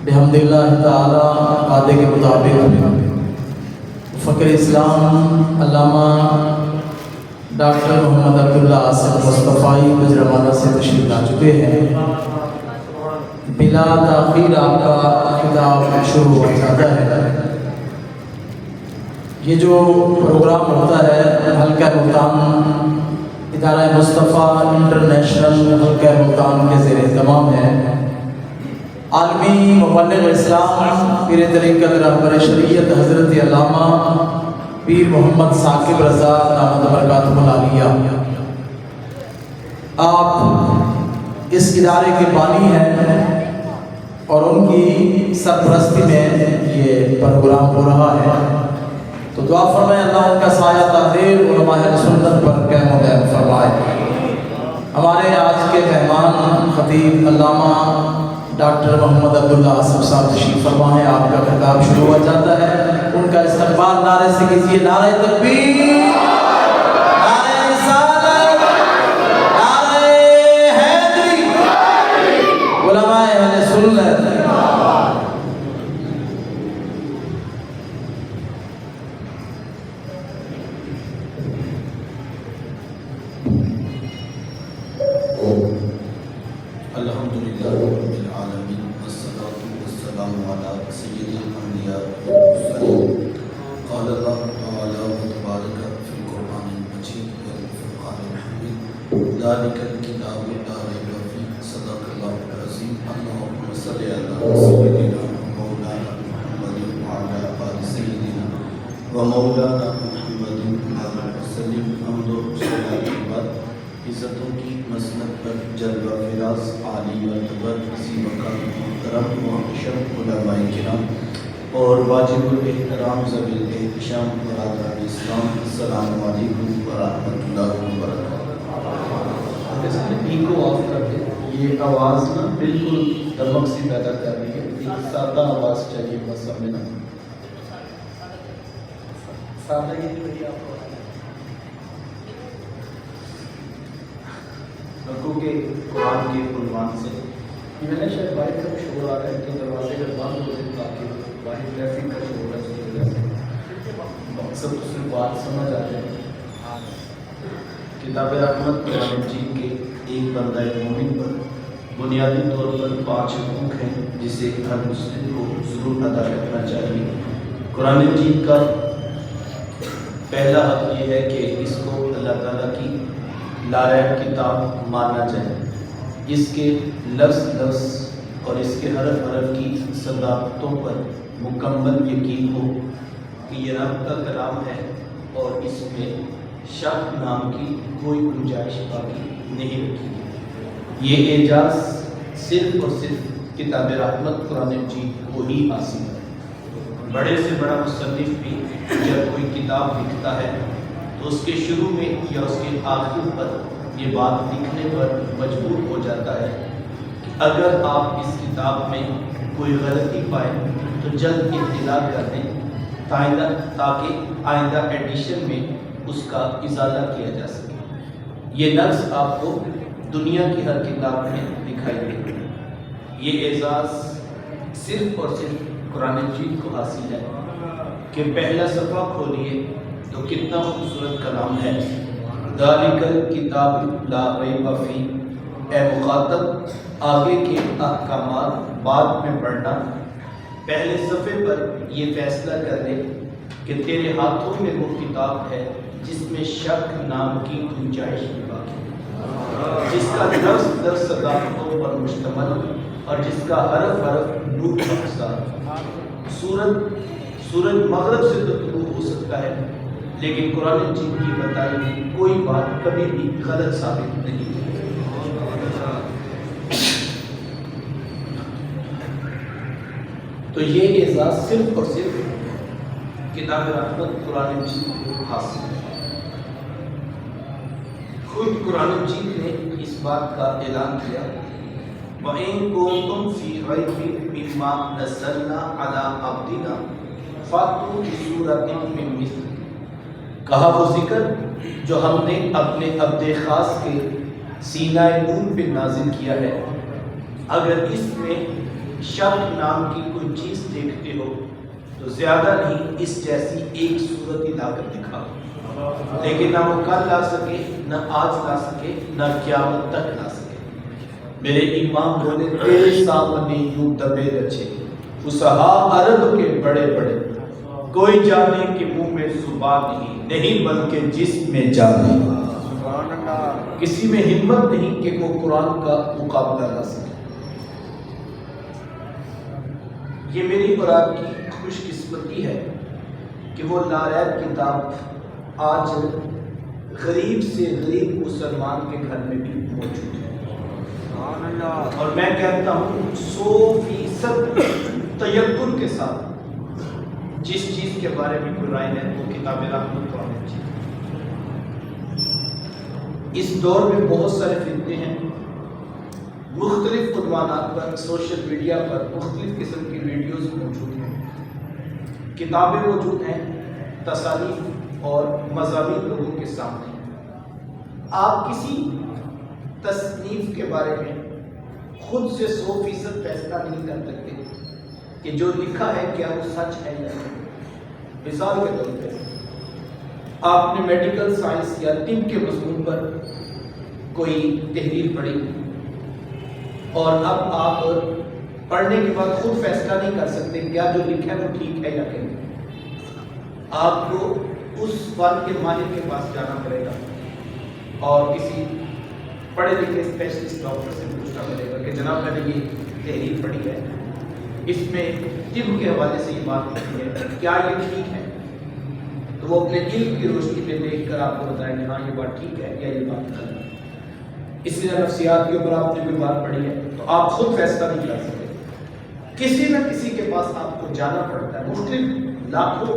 بحمد اللہ تعالی وعدے کے مطابق فقر اسلام علامہ ڈاکٹر محمد عبداللہ آصف مصطفی گجرانوالہ سے تشریف لا چکے ہیں۔ بلا تاخیر آپ کا خطاب شروع ہو جاتا ہے۔ یہ جو پروگرام ہوتا ہے حلقہ ملتان ادارہ مصطفیٰ انٹرنیشنل حلقہ ملتان کے زیر اہتمام ہے۔ عالمی مبلغ اسلام پیر طریقت رہبر شریعت حضرت علامہ پیر محمد ثاقب رضا دامت برکاتہ العالیہ، آپ اس ادارے کے بانی ہیں اور ان کی سرپرستی میں یہ پروگرام ہو رہا ہے، تو دعا فرمائیں اللہ ان کا سایہ تعدیر علماء اہل سنت پر قائم و دائم فرمائے۔ ہمارے آج کے مہمان خطیب علامہ ڈاکٹر محمد عبداللہ آصف صاحب تشریف فرما ہے۔ آپ کا خطاب شروع ہو جاتا ہے، ان کا استقبال نعرے سے کیجیے، نعرہ تکبیر، نعرہ رسالت، نعرہ حیدری، علماء اہل سنت۔ الحمدللہ رب العالمین والصلاة والسلام علی سید الانبیاء والمرسلین۔ قال اللہ تعالی وتبارک فی القرآن المجید والفرقان الحمید، ذالک الکتاب لا ریب فیہ، صدق اللہ العظیم۔ اللہم صلی علی سیدنا مولانا محمد وعلی آل سیدنا ومولانا محمد وسلم۔ حمد و صلاۃ کے بعد عزتوں کی مسند پر جلوہ فراز عالی مرتبہ ذی مقام محترم محتشم علماء کرام اور واجب الاحترام ذوی الاحتشام برادران اسلام، السلام علیکم ورحمۃ اللہ وبرکاتہ۔ ایکو آف کر دیں، یہ آواز نا بالکل دمک سی پیدا کر رہی ہے، ایک سادہ آواز چاہیے بس ہمیں نا، سادہ یہ نہیں آپ کو کہ قرآن کے عنوان سے یہ میں نے شاید باہر کا شور آ رہا ہے کہ دروازے کا بند ہو جائے تاکہ باہر ٹریفک کا شور ہے، مقصد تو صرف بات سمجھ آ جائے۔ کتاب رحمت قرآن مجید کے ایک بندہ مومن پر بنیادی طور پر 5 حقوق ہیں جسے ہر مسلم کو ضرور ادا کرنا چاہیے۔ قرآن مجید کا پہلا حق یہ ہے کہ اس کو اللہ تعالیٰ کی لارب کتاب ماننا چاہیے، اس کے لفظ لفظ اور اس کے حرف حرف کی صداقتوں پر مکمل یقین ہو کہ یہ رب کا کلام ہے اور اس میں شک نام کی کوئی گنجائش باقی نہیں رکھی گئی۔ یہ اعجاز صرف اور صرف کتاب رحمت قرآن مجید کو ہی حاصل ہے۔ بڑے سے بڑا مصنف بھی جب کوئی کتاب لکھتا ہے تو اس کے شروع میں یا اس کے آخر پر یہ بات لکھنے پر مجبور ہو جاتا ہے کہ اگر آپ اس کتاب میں کوئی غلطی پائیں تو جلد اطلاع کر دیں تاکہ آئندہ ایڈیشن میں اس کا ازالہ کیا جا سکے۔ یہ لفظ آپ کو دنیا کی ہر کتاب میں دکھائی دے گا۔ یہ اعزاز صرف اور صرف قرآن مجید کو حاصل ہے کہ پہلا صفحہ کھولیے تو کتنا خوبصورت کلام ہے، ذالک الکتاب لا ریب فیہ۔ اے مخاطب، آگے کے احکامات بعد میں پڑھنا، پہلے صفحے پر یہ فیصلہ کر لے کہ تیرے ہاتھوں میں وہ کتاب ہے جس میں شک نام کی گنجائش نہیں باقی، جس کا لفظ لفظ صداقتوں پر مشتمل اور جس کا حرف حرف نور کا حصہ۔ سورج مغرب سے تو طلوع ہو سکتا ہے لیکن قرآن مجید کی بتائی ہوئی کوئی بات کبھی بھی غلط ثابت نہیں ہے۔ تو یہ اعزاز صرف اور صرف کتاب رحمت قرآن مجید کو حاصل ہے۔ خود قرآن مجید نے اس بات کا اعلان کیا، وَإِن كُنتُمْ فِي رَيْبٍ مِّمَّا نَزَّلْنَا عَلَىٰ عَبْدِنَا فَأْتُوا بِسُورَةٍ مِّن مِّثْلِهِ۔ کہا وہ ذکر جو ہم نے اپنے عبد خاص کے سینہ نور پہ نازل کیا ہے، اگر اس میں شک نام کی کوئی چیز دیکھتے ہو تو زیادہ نہیں اس جیسی ایک صورت ہی لا کر دکھاؤ، لیکن نہ وہ کل لا سکے، نہ آج لا سکے، نہ قیامت تک لا سکے۔ میرے امام بولے تیرے سامنے یوں دبے رچے فصحا عرب کے بڑے بڑے، کوئی جانے کہ منہ میں زبان نہیں بلکہ جسم میں جانے، کسی میں ہمت نہیں کہ وہ قرآن کا مقابلہ نہ سکے۔ یہ میری اور آپ کی خوش قسمتی ہے کہ وہ ناریب کتاب آج غریب سے غریب مسلمان کے گھر میں بھی موجود ہے، اور میں کہتا ہوں 100% تیقن کے ساتھ جس چیز کے بارے میں کوئی رائے ہے وہ کتاب رحمت قرآن مجید۔ اس دور میں بہت سارے فتنے ہیں، مختلف عنوانات پر سوشل میڈیا پر مختلف قسم کی ویڈیوز موجود ہیں، کتابیں موجود ہیں، تصانیف اور مضامین لوگوں کے سامنے۔ آپ کسی تصنیف کے بارے میں خود سے 100% فیصلہ نہیں کر سکتے کہ جو لکھا ہے کیا وہ سچ ہے یا نہیں۔ مثال کے طور پہ آپ نے میڈیکل سائنس یا طب کے مضمون پر کوئی تحریر پڑھی اور اب آپ پڑھنے کے بعد خود فیصلہ نہیں کر سکتے کیا جو لکھا ہے وہ ٹھیک ہے یا نہیں۔ آپ کو اس فن کے ماہر کے پاس جانا پڑے گا اور کسی پڑھے لکھے اسپیشلسٹ ڈاکٹر سے پوچھنا پڑے گا کہ جناب میں نے یہ تحریر پڑھی ہے، اس میں طب کے حوالے سے یہ بات لکھی ہے، کیا یہ ٹھیک ہے؟ تو وہ اپنے علم کی روشنی میں دیکھ کر آپ کو بتائیں گے ہاں یہ بات ٹھیک ہے یا یہ بات غلط ہے۔ اس لیے نفسیات کے اوپر آپ نے کوئی بات پڑھی ہے تو آپ خود فیصلہ نہیں کر سکتے، کسی نہ کسی کے پاس آپ کو جانا پڑتا ہے، مختلف لاکھوں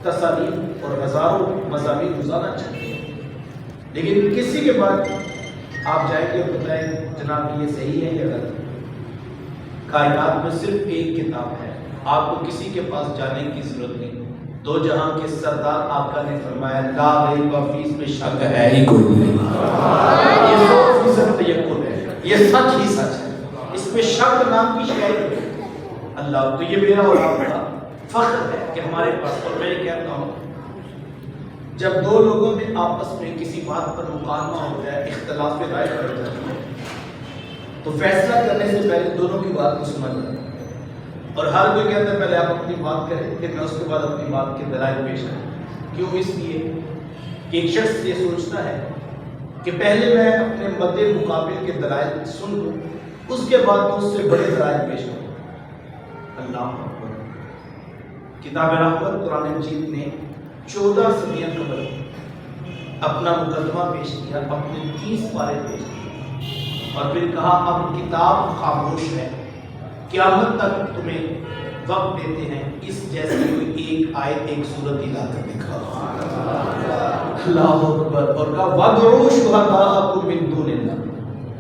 تصانیف اور ہزاروں مضامین روزانہ چلتے ہیں، لیکن کسی کے بعد آپ جائیں گے اور بتائیں جناب یہ صحیح ہے یا غلط ہے۔ کائنات میں صرف ایک کتاب ہے، آپ کو کسی کے پاس جانے کی ضرورت نہیں۔ دو جہاں کے سردار آقا نے فرمایا لا ریب فی، اس میں شک ہے ہی کوئی نہیں، یہ 100% تیقن ہے، یہ سچ ہی سچ ہے، اس میں شک نام کی شے نہیں۔ اللہ تو یہ میرا اور آپ کا فخر ہے کہ ہمارے پاس، اور میں کہتا ہوں جب دو لوگوں میں آپس میں کسی بات پر مکالمہ ہو جائے، اختلاف رائے پڑ جاتی ہے، تو فیصلہ کرنے سے پہلے دونوں کی بات کو سمجھ لیں، اور ہر کوئی کہتا ہے پہلے آپ اپنی بات کریں پھر میں اس کے بعد اپنی بات کے دلائل پیش کروں۔ کیوں؟ اس لیے کہ ایک شخص یہ سوچتا ہے کہ پہلے میں اپنے مد مقابل کے دلائل سن لوں، اس کے بعد میں اس سے بڑے دلائل پیش کروں۔ اللہ اکبر۔ کتاب رحمت قرآن مجید نے 14 صدیاں قبل اپنا مقدمہ پیش کیا، اپنے 30 پارے پیش کیے اور پھر کہا اب کتاب خاموش ہے، قیامت تک تمہیں وقت دیتے ہیں، اس جیسے کوئی ایک آیت ایک سورت ہی لا کر دکھاؤ۔ اللہ اکبر۔ اور کہا وَادْعُوا شُهَدَاءَكُم مِّن دُونِ اللَّهِ،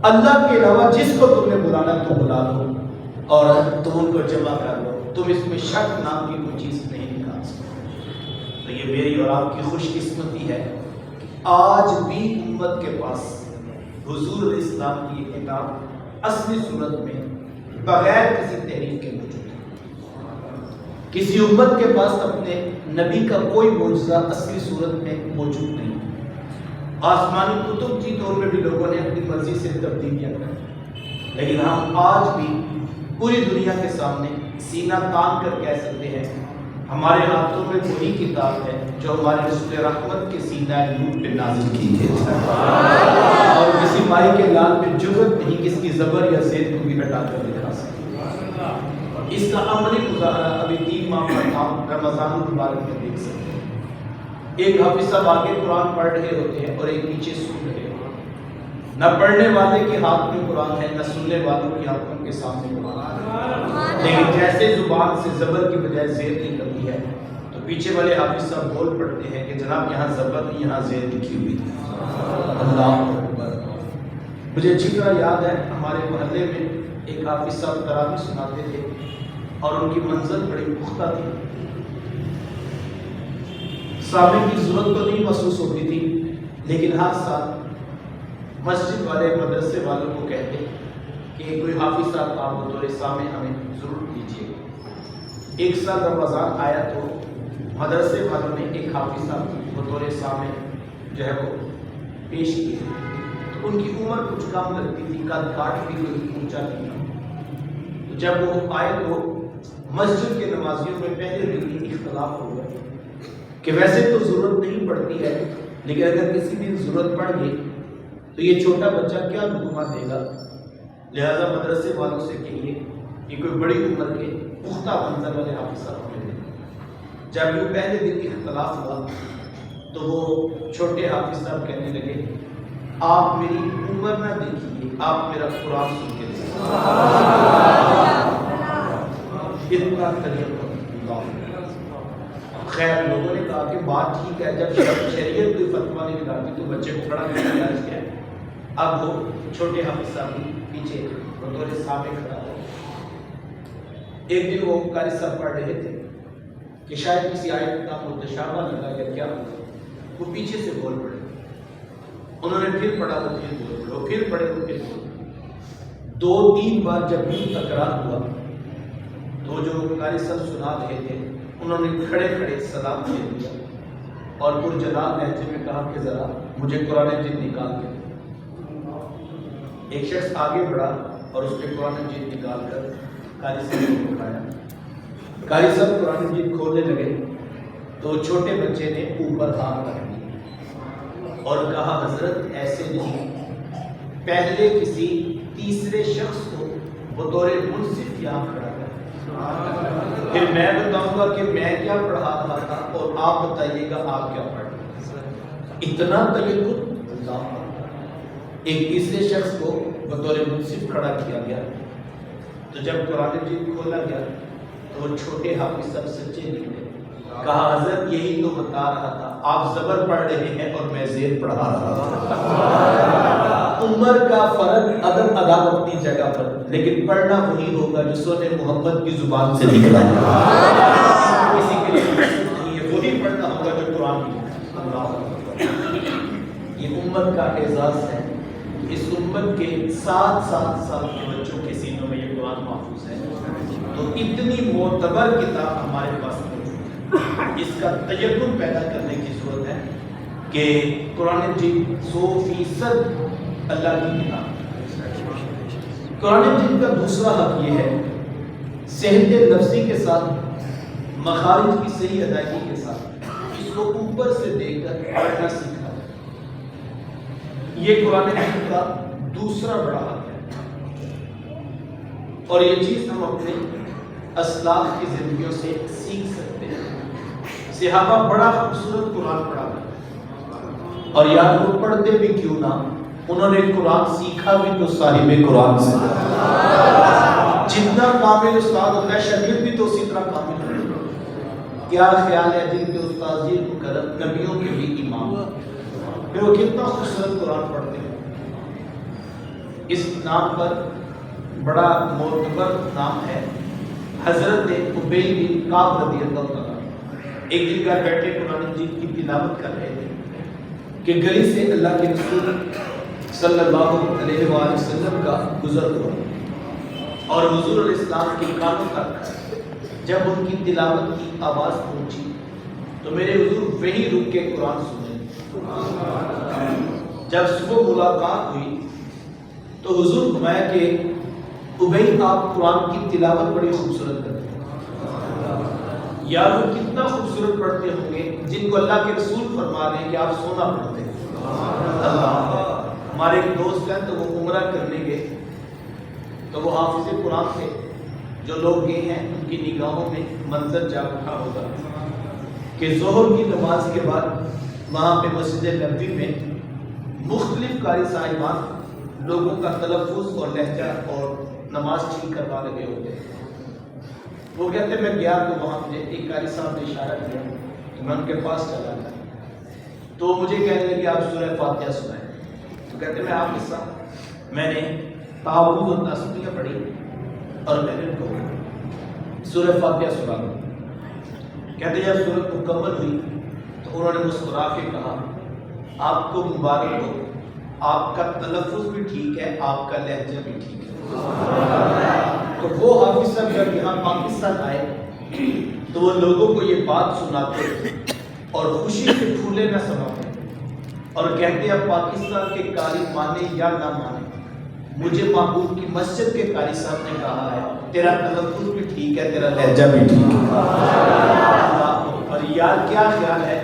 اللہ کے علاوہ جس کو تم نے بلانا تو بلا دو اور تم ان کو جمع کر لو، تم اس میں شک نام کی کوئی چیز نہیں نکال سکتے۔ تو یہ میری اور آپ کی خوش قسمتی ہے کہ آج بھی امت کے پاس حضور علیہ السلام کی یہ کتاب اصلی صورت میں بغیر کسی تحریف کے موجود ہے۔ کسی امت کے پاس اپنے نبی کا کوئی معجزہ اصلی صورت میں موجود نہیں۔ آسمانی کتب کی دور میں بھی لوگوں نے اپنی مرضی سے تبدیلیاں کر، لیکن ہم آج بھی پوری دنیا کے سامنے سینہ تان کر کہہ سکتے ہیں ہمارے ہاتھوں میں وہی کتاب ہے جو ہمارے رسول رحمت کے سینہ نور پہ نازل کی گئی ہے، اور کسی مائی کے لال پہ جرت نہیں کہ اس کی زبر یا زید کو بھی ہٹا کر دکھا سکتے۔ اس کا عملی مظاہرہ ابھی 3 ماہ پر آپ رمضان المبارک میں دیکھ سکتے ہیں۔ ایک حافظ صاحب آگے قرآن پڑھ رہے ہوتے ہیں اور ایک پیچھے سن رہے ہوتے ہیں، نہ پڑھنے والے کے ہاتھ میں قرآن ہے نہ سننے والوں کی آنکھوں کے سامنے قرآن ہے، لیکن جیسے زبان سے زبر کی بجائے زید نکلتی ہے تو پیچھے والے حافظ صاحب بول پڑتے ہیں کہ جناب یہاں زبر نہیں یہاں زید لکھی ہوئی ہے۔ اللہ اکبر۔ مجھے اچھی طرح یاد ہے ہمارے محلے میں ایک حافظ صاحب تراویح سناتے تھے اور ان کی منزل بڑی پختہ تھی، سامنے کی ضرورت تو نہیں محسوس ہوتی تھی، لیکن ہر سال مسجد والے مدرسے والوں کو کہتے کہ کہ کوئی حافظ صاحب آپ بطور سامع ہمیں ضرور دیجیے. ایک سال رمضان آیا تو مدرسے والوں نے ایک حافظ صاحب بطور سامع جو ہے وہ پیش کیے. تو ان کی عمر کچھ کم لگتی تھی، قد کاٹ بھی کوئی اونچا نہیں تھا. تو جب وہ آئے تو مسجد کے نمازیوں میں پہلے دن ہی اختلاف ہو گیا کہ ویسے تو ضرورت نہیں پڑتی ہے، لیکن اگر کسی دن ضرورت پڑ گئی تو یہ چھوٹا بچہ کیا رکوع دے گا. لہذا مدرسے والوں سے کہیے کہ کوئی بڑی عمر کے پختہ منظر والے حافظ صاحب ہمیں دیں. جب یہ پہلے دن اختلاف ہوا تو وہ چھوٹے حافظ صاحب کہنے لگے آپ میری عمر نہ دیکھیے، آپ میرا قرآن سن کے دیکھیے. اتنا خیر لوگوں نے کہا کہ بات ٹھیک ہے، جب شریعت کوئی فتویٰ نہیں نکالتی تو بچے کو کھڑا کرنے کا کیا ہے. اب وہ چھوٹے حافظ صاحب بھی پیچھے بطور سامع کھڑا ہو. ایک دن وہ قاری صاحب پڑھ رہے تھے کہ شاید کسی آیت کا متشابہ لگا یا کیا ہوا، وہ پیچھے سے بول پڑے. انہوں نے پھر پڑھا وہ پھر بول پڑے، وہ پھر پڑھے وہ پھر بول پڑے. 2-3 بار جب بھی تکرار ہوا تو جو قاری صاحب سنا رہے تھے انہوں نے کھڑے کھڑے سلام دے دیا اور پرجلال لہجے میں کہا کہ ذرا مجھے قرآن مجید نکال کے. ایک شخص آگے بڑھا اور اس نے قرآن مجید نکال کر قاری صاحب کو دکھایا. قاری صاحب قرآن مجید کھولنے لگے تو چھوٹے بچے نے اوپر ہاتھ رکھ دی اور کہا حضرت ایسے نہیں، پہلے کسی تیسرے شخص کو بطور منصف یہاں کھڑا کر، پھر میں بتاؤں گا کہ میں کیا پڑھا رہا تھا اور آپ بتائیے گا آپ کیا پڑھ رہے. اتنا تلقت ایک تیسرے شخص کو بطور منصف کھڑا کیا گیا. تو جب قرآن مجید کھولا گیا تو وہ چھوٹے حافظ صاحب سچے نکلے. کہا حضرت یہی تو بتا رہا تھا، آپ زبر پڑھ رہے ہیں اور میں زیر پڑھا رہا تھا. عمر کا فرق ادب اداب اپنی جگہ پر، لیکن پڑھنا وہی ہوگا جو سونے محمد کی زبان سے نکلا ہے. کسی کے لیے نہیں ہے، وہی پڑھنا ہوگا جو قرآن کی. یہ امت کا اعزاز ہے. اس امت کے 7 سال کے بچوں کے سینوں میں یہ قرآن محفوظ ہے. تو اتنی معتبر کتاب ہمارے پاس ہے، اس کا تجربہ پیدا کرنے کی ضرورت ہے کہ قرآن مجید 100% اللہ کی کتاب. قرآن مجید کا دوسرا حق یہ ہے صحت نفسی کے ساتھ، مخارج کی صحیح ادائیگی کے ساتھ اس کو اوپر سے دیکھ کر پڑھنا سیکھنا. یہ قرآن مجید کا دوسرا بڑا حق ہے اور یہ چیز ہم اپنے اسلاف کی زندگیوں سے سیکھ سکتے ہیں. صحابہ بڑا خوبصورت قرآن پڑھا اور یار وہ پڑھتے بھی کیوں نہ، انہوں نے قرآن سیکھا بھی تو صاحب قرآن سے. جتنا کامل استاد ہوتا ہے شاگرد بھی تو اسی طرح کامل ہوتا ہے. کیا خیال ہے جن کے استاد جی کرم نبیوں کے بھی امام، پھر وہ کتنا خوبصورت قرآن پڑھتے ہیں. اس نام پر بڑا معتبر نام ہے حضرت ابی بن کعب رضی اللہ عنہ. ایک دن گھر بیٹھے قرآن مجید کی تلاوت کر رہے تھے کہ گلی سے اللہ کے رسول صلی اللہ علیہ وآلہ وسلم کا گزر ہوا اور حضور علیہ السلام کے کانوں تک جب ان کی تلاوت کی آواز پہنچی تو میرے حضور وہی رک کے قرآن سنے. جب صبح ملاقات ہوئی تو حضور فرمایا کہ ابی آپ قرآن کی تلاوت بڑی خوبصورت کرتے ہیں. یا وہ کتنا خوبصورت پڑھتے ہوں گے جن کو اللہ کے رسول فرما رہے ہیں کہ آپ سونا پڑھتے ہیں. ہمارے ایک دوست ہیں تو وہ عمرہ کرنے گئے تو وہ حافظ قرآن تھے. جو لوگ گئے ہیں ان کی نگاہوں میں منظر جا اٹھا ہوگا کہ ظہر کی نماز کے بعد وہاں پہ مسجد نبوی میں مختلف قاری صاحبان لوگوں کا تلفظ اور لہجہ اور نماز ٹھیک کروا لگے ہوتے ہیں. وہ کہتے میں گیا تو وہاں مجھے ایک قاری صاحب نے اشارہ کیا تو میں ان کے پاس چلا گیا تو مجھے کہنے لگے آپ سورہ فاتحہ سنائیں. تو کہتے میں آپ کے ساتھ میں نے تعوذ اور تسبیح پڑھی اور میں نے ان کو سورہ فاتحہ سنا دی. کہتے جب سورت مکمل ہوئی تو انہوں نے مسکرا کے کہا آپ کو مبارک ہو آپ کا تلفظ بھی ٹھیک ہے، آپ کا لہجہ بھی ٹھیک ہے۔ تو وہ حافظ صاحب جب یہاں پاکستان آئے تو وہ لوگوں کو یہ بات سناتے اور خوشی سے پھولے نہ سماتے اور کہتے اب پاکستان کے قاری مانے یا نہ مانے، مجھے محبوب کی مسجد کے قاری صاحب نے کہا ہے تیرا تلفظ بھی ٹھیک ہے، تیرا لہجہ بھی ٹھیک ہے۔ اور یار کیا خیال ہے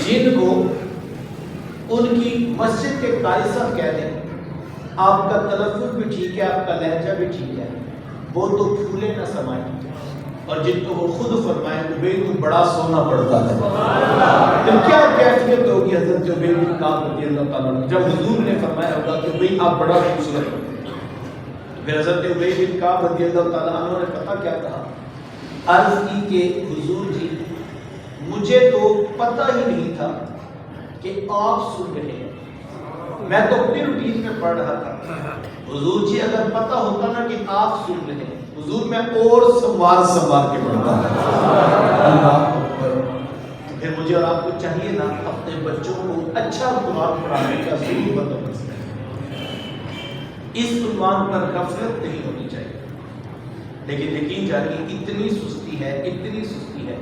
جن کو ان کی مسجد کے قاری صاحب کہہ دیں آپ کا تلفظ بھی ٹھیک ہے، آپ کا لہجہ بھی ٹھیک ہے، وہ تو پھولے نہ سمائیں، اور جن کو وہ خود فرمائیں کہ بھئی تو بڑا سونا پڑتا ہے، تو کیا کیفیت ہوگی حضرت عبید بن کعب رضی اللہ تعالیٰ عنہ جب حضور نے فرمایا ہوگا کہ بھئی آپ بڑا خوبصورت ہو۔ تو پھر حضرت عبید بن کعب رضی اللہ تعالیٰ عنہ نے پتہ کیا کہا، عرض کی کہ حضور جی مجھے تو پتہ ہی نہیں تھا کہ آپ سن رہے ہیں، میں تو اپنی روٹین میں پڑھ رہا تھا، حضور جی اگر پتہ ہوتا نا کہ آپ سن رہے ہیں حضور میں اور سنوار کے پڑھتا اللہ اکبر۔ تو پھر مجھے اور آپ کو چاہیے نا اپنے بچوں کو اچھا قرآن پڑھانے کا ضرور بندوبست کریں، اس عنوان پر غفلت نہیں ہونی چاہیے، لیکن یقین جانیے اتنی سستی ہے، اتنی سستی ہے،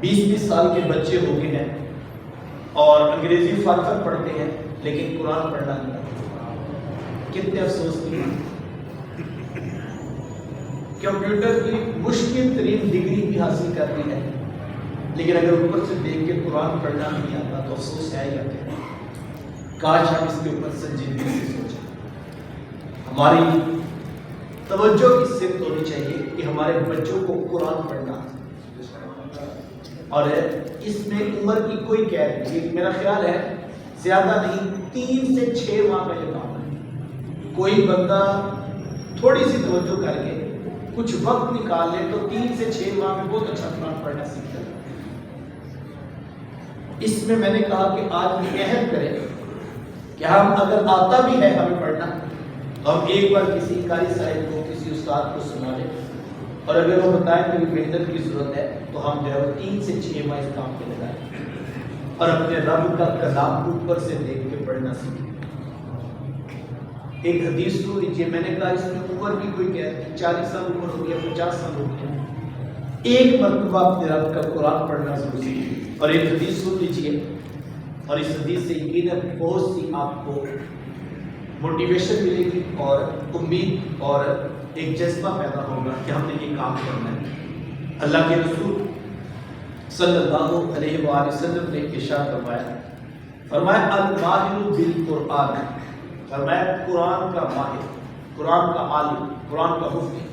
20 سال کے بچے ہو گئے ہیں اور انگریزی فارغ پڑھتے ہیں لیکن قرآن پڑھنا نہیں آتا۔ کتنے افسوس کی کمپیوٹر کی مشکل ترین ڈگری بھی حاصل کرتی ہے لیکن اگر اوپر سے دیکھ کے قرآن پڑھنا نہیں آتا تو افسوس ہے یا کہ کاش ہم اس کے اوپر سنجیدگی سے سوچیں۔ ہماری توجہ اس سمت ہونی چاہیے کہ ہمارے بچوں کو قرآن پڑھنا، اور اس میں عمر کی کوئی قید نہیں، میرا خیال ہے زیادہ نہیں 3 سے 6 ماہ کا یہ کام ہے۔ کوئی بندہ تھوڑی سی توجہ کر کے کچھ وقت نکال لے تو 3 سے 6 ماہ میں بہت اچھا قرآن پڑھنا سیکھ جاتا ہے۔ اس میں میں نے کہا کہ آج ہم عہد کریں کہ ہم اگر آتا بھی ہے ہمیں پڑھنا تو ہم ایک بار کسی قاری صاحب کو کسی استاد کو سنا لیں، اور اگر وہ بتائیں کہ محنت کی ضرورت ہے تو ہم جو ہے 3 سے 6 ماہ اس کام پہ لگائیں اور اپنے رب کا کلام اوپر سے دیکھ کے پڑھنا سیکھیں۔ ایک حدیث سن لیجیے، میں نے کہا اس میں عمر کی کوئی قید نہیں، 40 سال عمر ہو گیا، 50 سال ہو گیا، ایک مرتبہ اپنے رب کا قرآن پڑھنا ضرور سیکھیں۔ اور ایک حدیث سن لیجیے، اور اس حدیث سے یقیناً بہت سی آپ کو موٹیویشن ملے گی اور امید اور ایک جذبہ پیدا ہوگا کہ ہم نے یہ کام کرنا ہے۔ اللہ کے رسول صلی اللہ علیہ وآلہ وسلم نے ارشاد فرمایا الماہر بالقرآن، فرمایا قرآن کا ماہر، قرآن کا عالم، قرآن کا مفتی،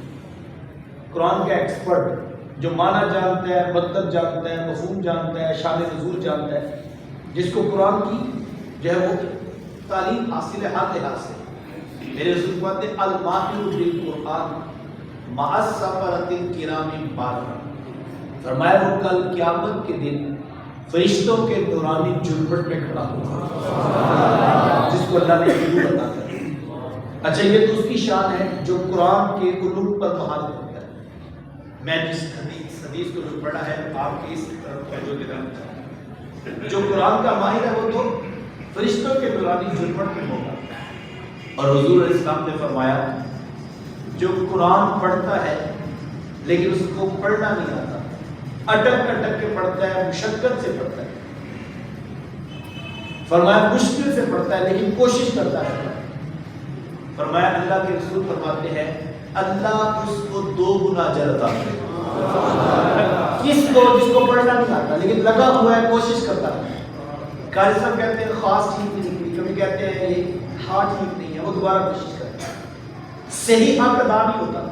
قرآن کا ایکسپرٹ، جو معنی جانتا ہے، مطلب جانتا ہے، مفہوم جانتا ہے، شان نزول جانتا ہے، جس کو قرآن کی جو ہے وہ تعلیم حاصل ہے ہر لحاظ سے۔ میرے رسول کہتے ہیں الماہر بالقرآن مع السفرۃ الکرام الباررہ، فرمایا وہ کل قیامت کے دن فرشتوں کے دورانی جھرمٹ میں کھڑا ہوگا، جس کو اللہ نے علم عطا کر۔ اچھا یہ تو اس کی شان ہے جو قرآن کے علوم پر مہارت رکھتا ہے۔ میں جس حدیث کو جو پڑھا ہے آپ کی اس طرف توجہ دلانا چاہتا ہوں، جو قرآن کا ماہر ہے وہ تو فرشتوں کے دورانی جھرمٹ میں ہوگا، اور حضور علیہ السلام نے فرمایا جو قرآن پڑھتا ہے لیکن اس کو پڑھنا نہیں آتا، اٹک اٹک کے پڑھتا ہے، مشقت سے پڑھتا ہے، فرمایا مشکل سے پڑھتا ہے لیکن کوشش کرتا ہے، فرمایا اللہ کے رسول فرماتے ہیں اللہ اس کو 2 گنا اجر عطا کرے۔ کس کو؟ جس کو پڑھنا نہیں آتا لیکن لگا ہوا ہے، کوشش کرتا ہے۔ قاری صاحب کہتے ہیں خاص ٹھیک نہیں نکلی، کبھی کہتے ہیں یہ ہاتھ ٹھیک نہیں ہے، وہ دوبارہ کوشش کرتا ہے، صحیح حق ادا نہیں ہوتا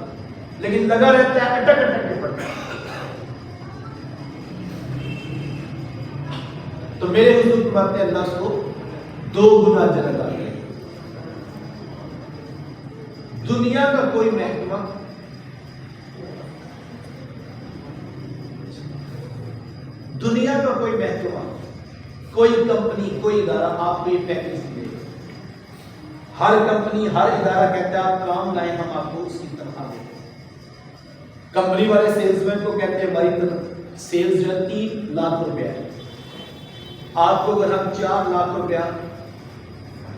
لیکن لگا رہتا ہے، اٹک اٹک کے پڑھتا ہے۔ تو میرے حضور فرماتے ہیں اللہ اس کو 2 گنا اجر عطا کرے۔ دنیا کا کوئی محکمہ، دنیا کا کوئی محکمہ، کوئی کمپنی، کوئی ادارہ آپ کو یہ پیکیج دے گا۔ ہر کمپنی، ہر ادارہ کہتا ہے آپ کام لائیں ہم آپ کو اس کی تنخواہ دیں گے۔ کمپنی والے سیلز مین کو کہتے ہیں ہماری سیلز جو ہے 3 لاکھ روپیہ ہے، آپ کو اگر ہم 4 لاکھ روپیہ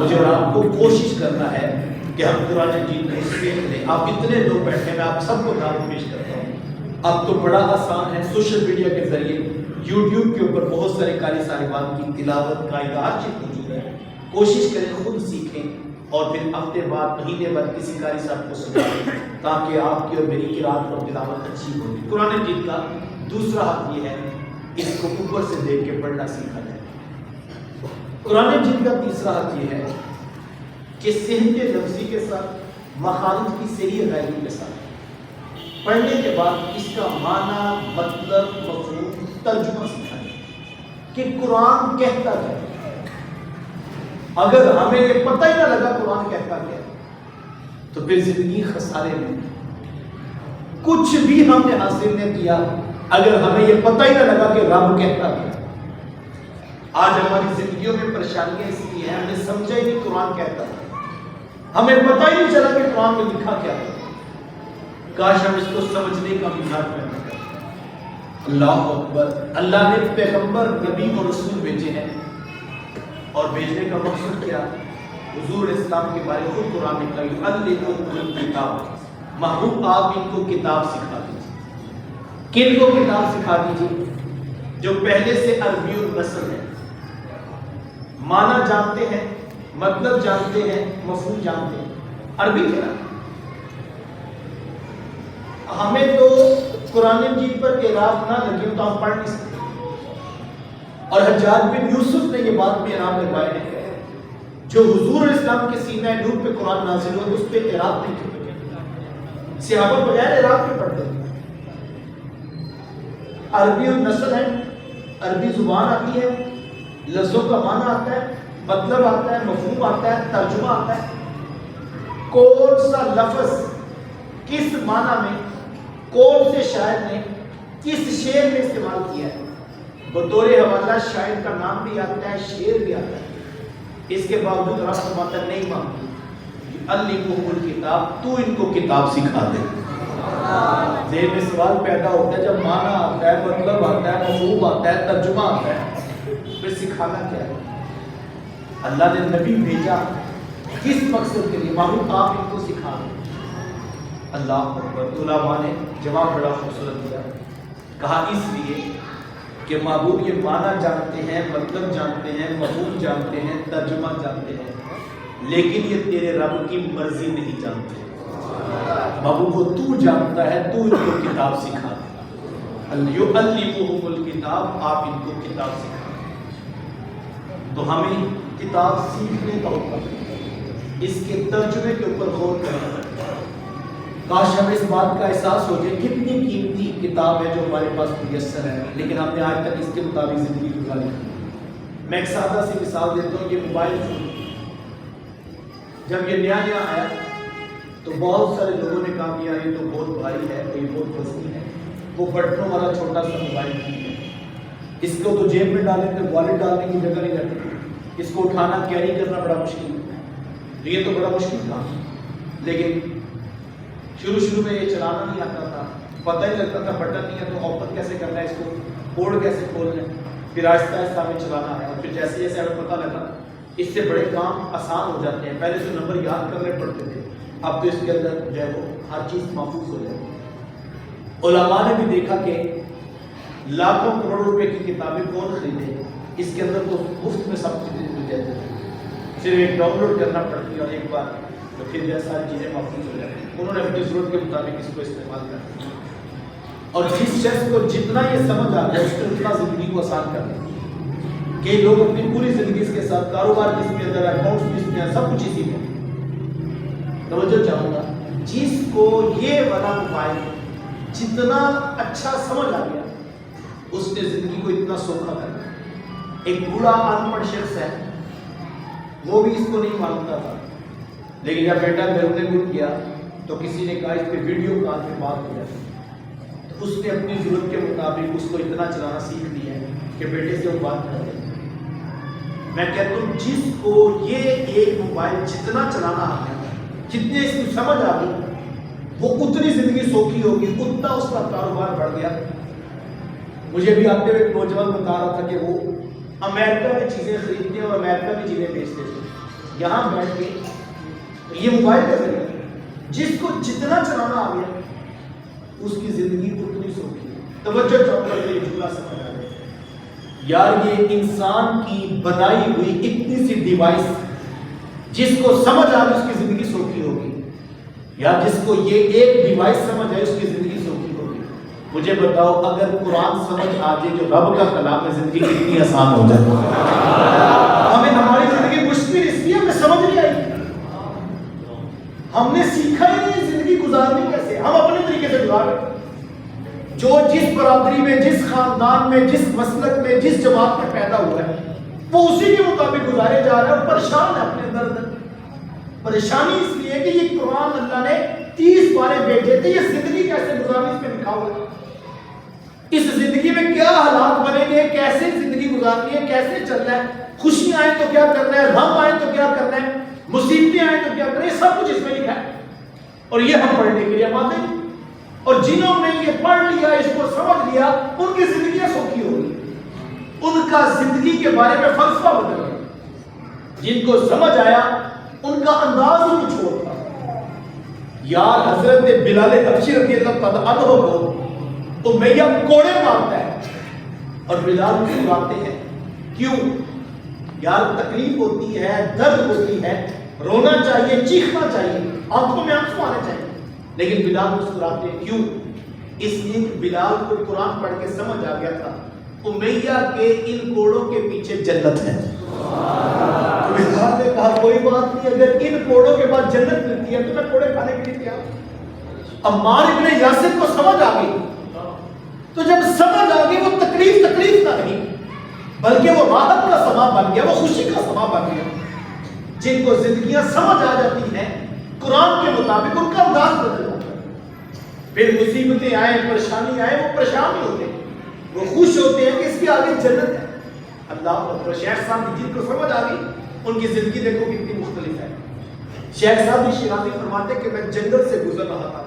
مجھے اور آپ کو کوشش کرنا ہے کہ ہم قرآن مجید کو سیکھ لیں. آپ اتنے لوگ بیٹھے, میں آپ سب کو دعوت پیش کرتا ہوں. اب تو بڑا آسان ہے, سوشل میڈیا کے ذریعے یوٹیوب کے اوپر بہت سارے قاری صاحبان کی تلاوت قاعدہ ہر چیز موجود ہے. کوشش کریں خود سیکھیں اور پھر ہفتے بعد مہینے بعد کسی قاری صاحب کو سنائیں تاکہ آپ کی اور میری قرات اور تلاوت اچھی ہوگی. قرآن مجید کا دوسرا حق یہ ہے اس کو اوپر سے دیکھ کے پڑھنا سیکھا جائے. قرآن مجید کا تیسرا حق یہ ہے کہ صحت لفظی کے ساتھ مخارج کی صحیح ادائیگی کے ساتھ پڑھنے کے بعد اس کا معنی, مطلب, مفہوم, ترجمہ سیکھا جائے کہ قرآن کہتا کیا ہے. اگر ہمیں یہ پتہ ہی نہ لگا قرآن کہتا کیا ہے تو پھر زندگی خسارے میں. کچھ بھی ہم نے حاصل نہیں کیا اگر ہمیں یہ پتہ ہی نہ لگا کہ رب کہتا کیا. آج ہماری زندگیوں میں پریشانیاں اس لیے ہیں, ہم نے سمجھا ہی نہیں قرآن کہتا ہے, ہمیں پتہ ہی نہیں چلا کہ قرآن میں لکھا کیا ہے. کاش ہم اس کو سمجھنے کا مزاج پیدا کریں. اللہ اکبر. اللہ نے پیغمبر, نبی اور رسول بھیجے ہیں اور بھیجنے کا مقصد کیا؟ حضور اسلام کے بارے میں خود قرآن میں کہا علمکم کتاب, محبوب آپ ان کو کتاب سکھا دیجیے. کن کو کتاب سکھا دیجیے؟ جو پہلے سے عربی النسل ہے, معنی جانتے ہیں, مطلب جانتے ہیں, مفہوم جانتے ہیں. عربی کیا ہے؟ ہمیں تو قرآن مجید پر اعراب نہ لگے تو ہم پڑھ نہیں سکتے. اور حجاج بن یوسف نے یہ بات میں اعراب لگائے ہیں جو حضور اسلام کے سینہ نور پہ قرآن نازل ہو اس پہ اعراب نہیں کرتے. صحابہ بغیر اعراب کے پڑھتے ہیں. عربی النسل ہے, عربی زبان آتی ہے, لفظوں کا معنی آتا ہے, مطلب آتا ہے, مفہوم آتا ہے, ترجمہ آتا ہے. کون سا لفظ کس معنی میں کون سے شاعر نے کس شعر میں استعمال کیا ہے, بطور حوالہ شاعر کا نام بھی آتا ہے, شعر بھی آتا ہے. اس کے باوجود رب فرماتا نہیں مانگتی علمکم الکتاب, تو ان کو کتاب سکھا دے. ذہن میں سوال پیدا ہوتا ہے جب معنی آتا ہے, مطلب آتا ہے, مفہوم آتا ہے, ترجمہ آتا ہے, پھر سکھانا کیا ہے؟ اللہ نے نبی بھیجا کس مقصد کے لیے؟ محبوب آپ ان کو سکھا دیں. اللہ اکبر. علماء نے جواب بڑا خوبصورت دیا, کہا اس لیے کہ محبوب یہ معنی جانتے ہیں, مطلب جانتے ہیں, مفہوم جانتے ہیں, ترجمہ جانتے ہیں, لیکن یہ تیرے رب کی مرضی نہیں جانتے. محبوب کو تو جانتا ہے, تو ان کو کتاب سکھا دے. یعلمہم الکتاب, آپ ان کو کتاب سکھا دیں. تو ہمیں کتاب سیکھنے کا حکم ہے, اس کے ترجمے کے اوپر غور کرنا ہے. کاش ہمیں اس بات کا احساس ہو جائے کتنی قیمتی کتاب ہے جو ہمارے پاس میسر ہے, لیکن ہم نے آج تک اس کے مطابق زندگی گزاری. میں ایک سادہ سی مثال دیتا ہوں. یہ موبائل فون جب یہ نیا نیا آیا تو بہت سارے لوگوں نے کہا کہ یار یہ تو بہت بھاری ہے, یہ بہت وزنی ہے. وہ بٹنوں والا چھوٹا سا موبائل فون ہے, اس کو تو جیب میں ڈالیں تو والٹ ڈالنے کی جگہ نہیں رہتی, اس کو اٹھانا کیری کرنا بڑا مشکل ہے. یہ تو بڑا مشکل تھا, لیکن شروع میں یہ چلانا نہیں آتا تھا, پتہ ہی لگتا تھا بٹن نہیں ہے تو اوپن کیسے کرنا ہے, اس کو کوڈ کیسے کھولنا ہے. پھر آہستہ آہستہ ہمیں چلانا ہے, اور پھر جیسے جیسے ہمیں پتہ لگا اس سے بڑے کام آسان ہو جاتے ہیں. پہلے سے نمبر یاد کرنے پڑتے تھے, اب تو اس کے اندر جو ہے وہ ہر چیز محفوظ ہو جاتی ہے. علماء نے بھی دیکھا کہ لاکھوں کروڑ روپے کی کتابیں کون خریدے, اس کے اندر تو مفت میں سب چیزیں مل جاتی ہیں, صرف ایک ڈاؤن لوڈ کرنا پڑتی ہے اور ایک بار تو پھر جو ساری چیزیں محفوظ ہو جاتی ہیں. انہوں نے اپنی ضرورت کے مطابق اس کو استعمال کرنا, اور جس شخص کو جتنا یہ سمجھ آتا ہے اس نے اتنا زندگی کو آسان کر دیا. کئی لوگ اپنی پوری زندگی اس کے ساتھ, کاروبار جس کے اندر, اکاؤنٹس جس میں, سب کچھ اسی میں. توجہ چاہوں گا, جس کو یہ والا موبائل جتنا اچھا سمجھ آ گیا اس نے زندگی کو اتنا سوکھا کر دیا. ایک بوڑھا ان پڑھ شخص ہے, وہ بھی اس کو نہیں مانتا تھا, لیکن جب بیٹا بیرون ملک گیا تو کسی نے کہا اس پہ ویڈیو کال پہ بات ہو جائے, تو اس نے اپنی ضرورت کے مطابق اس کو اتنا چلانا سیکھ لیا ہے کہ بیٹے سے وہ بات کر دے. میں کہتا ہوں جس کو یہ ایک موبائل جتنا چلانا آ گیا, جتنے اس کی سمجھ آ گئی, وہ اتنی زندگی سوکھی ہوگی, اتنا اس کا کاروبار بڑھ گیا. مجھے بھی آتے ہوئے ایک نوجوان بتا رہا تھا کہ وہ امریکہ میں چیزیں خریدتے ہیں اور امریکہ میں چیزیں بیچتے تھے. یہاں بیٹھ کے یہ موبائل کا ذریعہ جس کو جتنا چلانا آ گیا اس کی زندگی اتنی سوکھی ہے. توجہ چوکر کے جملہ سمجھ آ گیا یار, یہ انسان کی بنائی ہوئی اتنی سی ڈیوائس جس کو سمجھ آ گئی اس کی زندگی سوکھی ہوگی, یا جس کو یہ ایک ڈیوائس سمجھ آئے اس کی زندگی سوکھی ہوگی. مجھے بتاؤ اگر قرآن سمجھ آ جائے جو رب کا کلام ہے زندگی کتنی آسان ہو جائے. ہمیں ہماری زندگی مشکل اس لیے ہمیں سمجھ نہیں آئی, ہم نے سیکھا ہی نہیں زندگی گزارنی کیسے. ہم اپنے طریقے سے گزار رہے, جو جس برادری میں, جس خاندان میں, جس مسلک میں, جس جماعت میں پیدا ہوا ہے وہ اسی کے مطابق گزارے جا رہا ہے, اور پریشان ہے اپنے اندر. پریشانی اس لیے کہ یہ قرآن اللہ نے 30 بارے بھیجے تھے, یہ زندگی کیسے گزارنی اس میں لکھا ہوا ہے. اس زندگی میں کیا حالات بنے گے, کیسے زندگی گزارنی ہے, کیسے چلنا ہے, خوشیاں آئیں تو کیا کرنا ہے, غم آئیں تو کیا کرنا ہے, مصیبتیں آئیں تو کیا کرنا ہے, سب کچھ اس میں لکھا ہے. اور یہ ہم پڑھنے کے لیے آتے ہیں, اور جنہوں نے یہ پڑھ لیا, اس کو سمجھ لیا, ان کی زندگیاں سوکھی ہو گئی, ان کا زندگی کے بارے میں فلسفہ بدل گیا. جن کو سمجھ آیا ان کا انداز ہی کچھ اور تھا. یار حضرت بلال حبشی رضی اللہ تعالیٰ عنہ کو امیہ کوڑے مارتا ہے, اور بلال مسکراتے ہیں. کیوں یار, تکلیف ہوتی ہے, درد ہوتی ہے, رونا چاہیے, چیخنا چاہیے, آنکھوں میں آنسو آنے چاہیے, لیکن بلال مسکراتے ہیں. کیوں؟ اس لیے کہ بلال کو قرآن پڑھ کے سمجھ آ گیا تھا امیہ کے ان کوڑوں کے پیچھے جنت ہے. بلال نے کہا کوئی بات نہیں, اگر ان کوڑوں کے بعد جنت ملتی ہے تو میں کوڑے کھانے کے لیے تیار. عمار ابن یاسر کو سمجھ آ گئی, تو جب سمجھ آ گئی وہ تکلیف کا نہیں بلکہ وہ راحت کا سما بن گیا, وہ خوشی کا سما بن گیا. جن کو زندگیاں سمجھ آ جاتی ہیں قرآن کے مطابق, ان کا انداز بدل جاتا ہے. پھر مصیبتیں آئیں, پریشانی آئے, وہ پریشان نہیں ہوتے, وہ خوش ہوتے ہیں کہ اس کے آگے جنت ہے. اللہ اکبر. شیخ صاحب جن کو سمجھ آ گئی ان کی زندگی دیکھو کتنی مختلف ہے. شیخ صاحب شیرازی فرماتے کہ میں جنگل سے گزر رہا تھا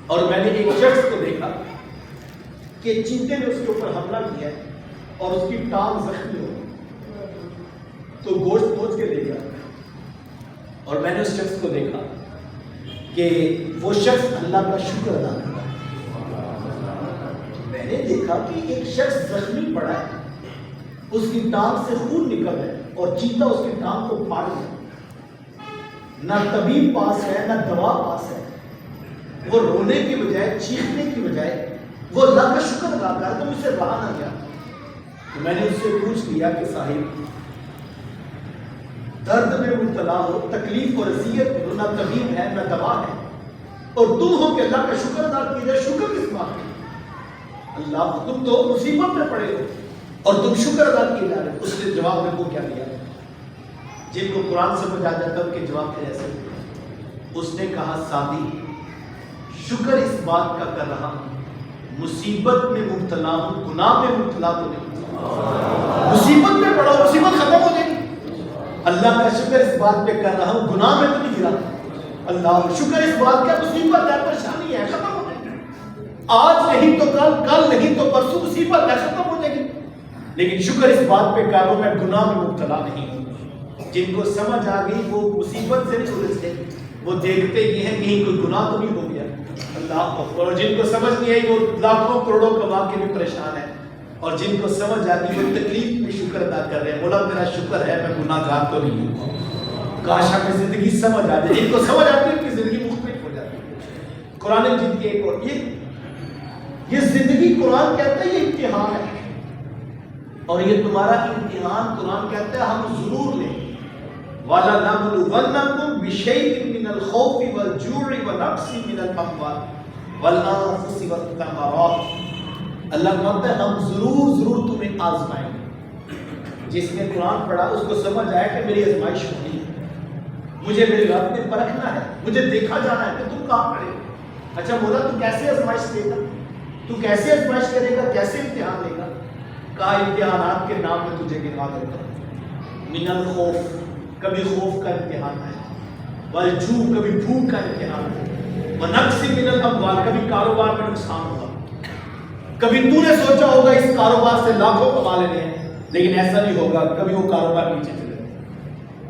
اور میں نے ایک شخص کو دیکھا کہ چیتے نے اس کے اوپر حملہ کیا اور اس کی ٹانگ زخمی ہو گئی, تو گوشت پوچھ کے لے گیا. اور میں نے اس شخص کو دیکھا کہ وہ شخص اللہ کا شکر ادا کر رہا ہے. میں نے دیکھا کہ ایک شخص زخمی پڑا ہے, اس کی ٹانگ سے خون نکل رہا ہے اور چیتا اس کی ٹانگ کو پھاڑ گیا. نہ طبیب پاس ہے, نہ دوا پاس ہے. وہ رونے کی بجائے, چیخنے کی بجائے وہ اللہ کا شکر ادا کر, تو مجھ سے رہا نہ گیا. تو میں نے اس سے پوچھ لیا کہ صاحب درد میں مبتلا ہو, تکلیف اور اذیت ہو, نہ طبیب ہے نہ دوا ہے, اور تم ہو کہ اللہ کا شکر ادا کیا جائے, شکر کس بات کا؟ اللہ, تم تو مصیبت میں پڑے ہو اور تم شکر ادا کیے جا رہے. اس نے جواب میں کو کیا دیا, جن کو قرآن سمجھ آ جاتا ان کے جواب تھے ایسے. اس نے کہا سادی, شکر اس بات کا کر رہا ہوں مصیبت میں مبتلا ہوں, گناہ میں مبتلا تو نہیں. مصیبت میں پڑا, مصیبت ختم ہو جائے گی. اللہ کا شکر اس بات پہ کر رہا ہوں, گناہ میں تو نہیں گرا. اللہ شکر اس بات کا, مصیبت ہے, پریشانی ہے, ختم ہو جائے گی. آج نہیں تو کل, کل نہیں تو پرسوں مصیبت ہے, ختم ہو جائے گی. لیکن شکر اس بات پہ کر رہا ہوں میں گناہ میں مبتلا نہیں ہوں. جن کو سمجھ آ گئی وہ مصیبت سے نہیں الجھتے, وہ دیکھتے یہ ہیں کہیں کوئی گناہ تو نہیں ہو گیا. اللہ اکبر. اور جن کو سمجھ نہیں آئی وہ لاکھوں کروڑوں کما کے بھی پریشان ہے, اور جن کو سمجھ آتی وہ تکلیف میں شکر ادا کر رہے ہیں. مولا میرا شکر ہے میں گناہ گار تو نہیں ہوں. کاش ہمیں زندگی سمجھ آ جائے. جن کو سمجھ آتی ہے ان کی زندگی مختلف ہو جاتی ہے. قرآن مجید کی ایک اور یہ زندگی قرآن کہتا ہے یہ امتحان ہے, اور یہ تمہارا امتحان قرآن کہتا ہے ہم ضرور لیں. وَلَنَبْلُوَنَّكُمْ بِشَيْءٍ مِّنَ الْخَوْفِ وَالْجُوعِ وَنَقْصٍ مِّنَ الْأَمْوَالِ وَالْأَنفُسِ وَالثَّمَرَاتِ. اللہ کہتا ہے ہم ضرور تمہیں آزمائیں گے. جس نے قرآن پڑھا اس کو سمجھ آیا کہ میری آزمائش ہونی ہے, مجھے میرے رب نے پرکھنا ہے, مجھے دیکھا جانا ہے کہ تم کہاں پڑے. اچھا مولا تو کیسے آزمائش لے گا, تو کیسے آزمائش کرے گا, کیسے امتحان لے گا؟ کہا امتحانات کے نام میں تجھے گنوا دیتا ہوں. من الخوف, کبھی خوف کا امتحان ہے, والجوع, کبھی بھوک کا امتحان ہے, ونقص من الاموال, کبھی کاروبار میں نقصان ہوگا. کبھی تو نے سوچا ہوگا اس کاروبار سے لاکھوں کما لینے ہیں, لیکن ایسا نہیں ہوگا, کبھی وہ کاروبار نیچے چلے گا.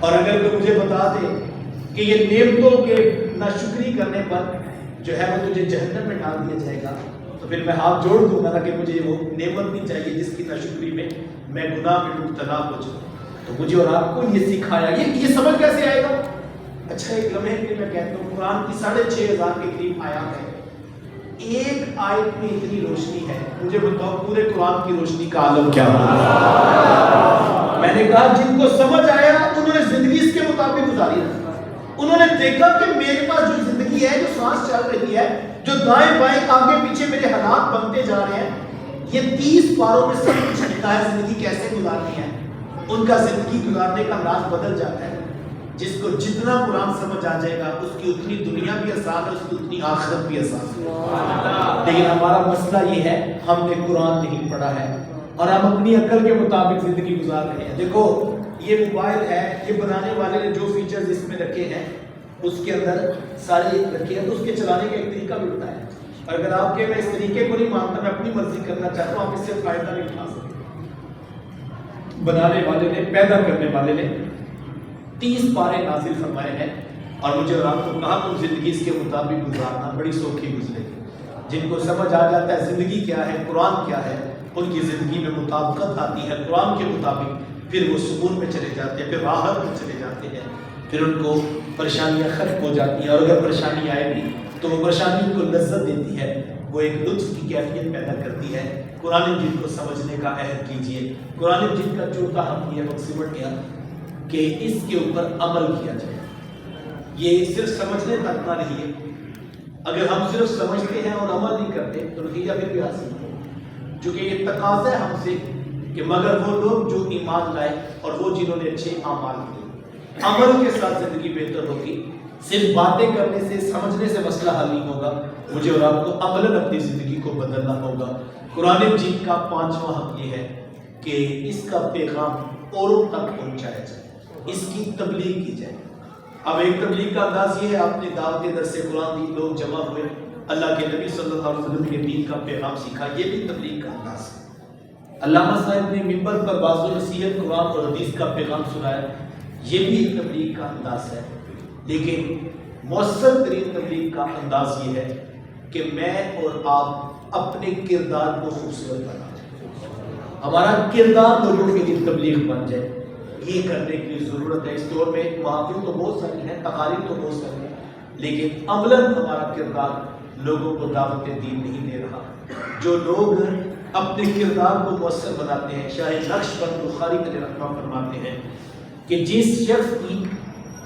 اور اگر تو مجھے بتا دے کہ یہ نعمتوں کے ناشکری کرنے پر جو ہے وہ تجھے جہنم میں ڈال دیا جائے گا، تو پھر میں ہاتھ جوڑ دوں گا کہ مجھے وہ نعمت نہیں چاہیے جس کی ناشکری میں میں گناہ میں مبتلا ہو جاؤں۔ تو مجھے اور آپ کو یہ سکھایا، یہ سمجھ کیسے آئے گا؟ اچھا ایک لمحے کے میں کہتا ہوں، قرآن کی 6,500 کے قریب آیات ہے، ایک آیت میں اتنی روشنی ہے، مجھے بتاؤ پورے قرآن کی روشنی کا عالم کیا ہوگا؟ میں نے کہا جن کو سمجھ آیا انہوں نے زندگی اس کے مطابق گزاری ہے، انہوں نے دیکھا کہ میرے پاس جو زندگی ہے، جو سانس چل رہی ہے، جو دائیں بائیں آگے پیچھے میرے حالات بنتے جا رہے ہیں، یہ 30 پاروں میں سب کچھ لکھا ہے زندگی کیسے گزارنی ہے۔ ان کا زندگی گزارنے کا انداز بدل جاتا ہے۔ جس کو جتنا قرآن سمجھ آ جائے گا اس کی اتنی دنیا بھی آسان ہے، اس کی اتنی آخرت بھی آسان ہے۔ لیکن ہمارا مسئلہ یہ ہے ہم نے قرآن نہیں پڑھا ہے اور ہم اپنی عقل کے مطابق زندگی گزار رہے ہیں۔ دیکھو یہ موبائل ہے، یہ بنانے والے نے جو فیچرز اس میں رکھے ہیں اس کے اندر سارے رکھے ہیں، تو اس کے چلانے کا ایک طریقہ بھی ہوتا ہے، اور اگر آپ کے میں اس طریقے کو نہیں مانتا، میں اپنی مرضی کرنا چاہتا ہوں، آپ اس سے فائدہ نہیں اٹھا سکتے۔ بنانے والے نے، پیدا کرنے والے نے 30 پارے نازل فرمائے ہیں، اور مجھے اور آپ کو کہا تم زندگی اس کے مطابق گزارنا، بڑی سوکھی گزرے گی۔ جن کو سمجھ آ جاتا ہے زندگی کیا ہے، قرآن کیا ہے، ان کی زندگی میں مطابقت آتی ہے قرآن کے مطابق، پھر وہ سکون میں چلے جاتے ہیں، پھر راحت میں چلے جاتے ہیں، پھر ان کو پریشانیاں ختم ہو جاتی ہیں، اور اگر پریشانی آئے گی تو وہ پریشانی ان کو لذت دیتی ہے، وہ ایک لطف کی کیفیت پیدا کرتی ہے۔ قرآن مجید کو سمجھنے کا عہد کیجئے۔ قرآن مجید کا چوتھا حق یہ وقت سمٹ گیا کہ اس کے اوپر عمل کیا جائے۔ یہ صرف سمجھنے تک نہ رہیے، اگر ہم صرف سمجھتے ہیں اور عمل نہیں کرتے تو نتیجہ پھر بھی حاصل نہیں ہوگا، چونکہ یہ تقاضا ہے ہم سے کہ مگر وہ لوگ جو ایمان لائے اور وہ جنہوں نے اچھے اعمال کیے، عمل کے ساتھ زندگی بہتر ہوگی۔ صرف باتیں کرنے سے، سمجھنے سے مسئلہ حل نہیں ہوگا، مجھے اور آپ کو عملاً اپنی زندگی کو بدلنا ہوگا۔ قرآن مجید کا 5واں حق یہ ہے کہ اس کا پیغام اوروں تک پہنچایا جائے، اس کی تبلیغ کی جائے۔ اب ایک تبلیغ کا انداز یہ ہے، آپ نے دعوت درس قرآن دی، لوگ جمع ہوئے، اللہ کے نبی صلی اللہ علیہ وسلم کے دین کا پیغام سیکھا، یہ بھی تبلیغ کا انداز ہے۔ علامہ صاحب نے منبر پر واضح و نصیحت قرآن اور حدیث کا پیغام سنایا، یہ بھی ایک تبلیغ کا انداز ہے۔ لیکن مؤثر ترین تبلیغ کا انداز یہ ہے کہ میں اور آپ اپنے کردار کو خوبصورت بنا دیں، ہمارا کردار لوگوں کے لیے تبلیغ بن جائے۔ یہ کرنے کی ضرورت ہے۔ اس دور میں محافل تو بہت ساری ہیں، تقاریر تو بہت ساری ہیں، لیکن عملاً ہمارا کردار لوگوں کو دعوت دین نہیں دے رہا۔ جو لوگ اپنے کردار کو مؤثر بناتے ہیں، شاید نقشبند بخاری علیہ رحمہ فرماتے ہیں کہ جس شخص کی